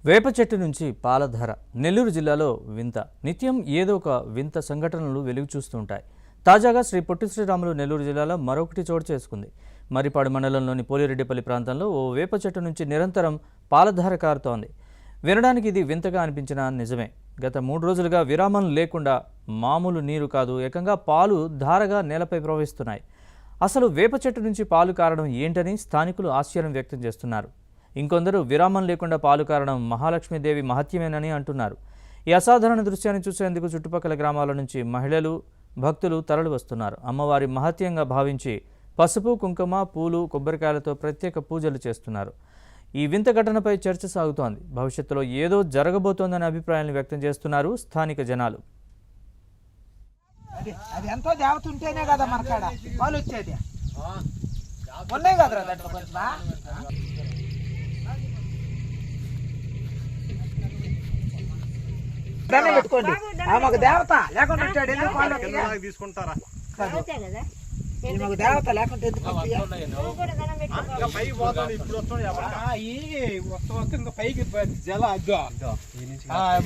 వేప చెట్టు నుంచి పాలధార. నెల్లూరు జిల్లాలో వింత. నిత్యం ఏదో ఒక వింత సంఘటనలు వెలుగు చూస్తుంటాయి. తాజాగా శ్రీ పొట్టి శ్రీరాములు నెల్లూరు జిల్లాలో మరొకటి చోటు చేసుకుంది. మరిపాడు మండలంలోని పోలిరెడ్డిపల్లి ప్రాంతంలో ఓ వేప చెట్టు నుంచి నిరంతరం పాలధార కారుతోంది. వినడానికి ఇది వింతగా అనిపించినా నిజమే. గత 3 రోజులుగా విరామం లేకుండా మామూలు నీరు కాదు, ఏకంగా పాలు ధారగా నేలపై ప్రవహిస్తున్నాయి. అసలు వేప చెట్టు నుంచి పాలు కారడం ఏంటని స్థానికులు ఆశ్చర్యం వ్యక్తం చేస్తున్నారు. ఇంకొందరు విరామం లేకుండా పాలు కారడం మహాలక్ష్మీదేవి మహత్యమేనని అంటున్నారు. ఈ అసాధారణ దృశ్యాన్ని చూసేందుకు చుట్టుపక్కల గ్రామాల నుంచి మహిళలు, భక్తులు తరలి వస్తున్నారు. అమ్మవారి మహత్యంగా భావించి పసుపు, కుంకుమ, పూలు, కొబ్బరికాయలతో ప్రత్యేక పూజలు చేస్తున్నారు. ఈ వింత ఘటనపై చర్చ సాగుతోంది. భవిష్యత్తులో ఏదో జరగబోతోందనే అభిప్రాయాన్ని వ్యక్తం చేస్తున్నారు స్థానిక జనాలు. అది ఎంతో దేవత ఉంటేనే కదా మనకాడ పాలు వచ్చేది. ఉన్నాయి కదరా దాంట్లో కొంచెం పెట్టుకోండి. మాకు దేవత లేకుండా వచ్చాడు, ఎందుకు పాలు తీసుకుంటారా? మాకు దేవత లేకుంటే ఎందుకు ఇంకా పైకి జల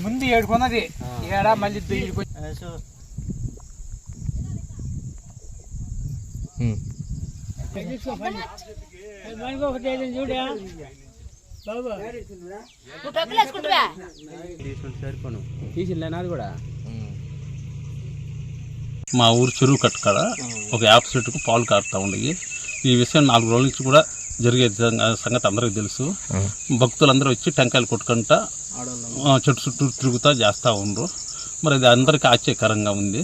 ముందు ఏడుకున్నది ఏడా మళ్ళీ మా ఊరు చెరువు కట్టుకాడ ఒక యాప చెట్టుకు పాలు కారుతూ ఉండేవి. ఈ విషయం 4 రోజుల నుంచి కూడా జరిగే సంగతి అందరికీ తెలుసు. భక్తులందరూ వచ్చి టెంకాయలు కొట్టుకుంటా చెట్టు చుట్టూ తిరుగుతా చేస్తూ ఉండరు. మరి అది అందరికీ ఆశ్చర్యకరంగా ఉంది.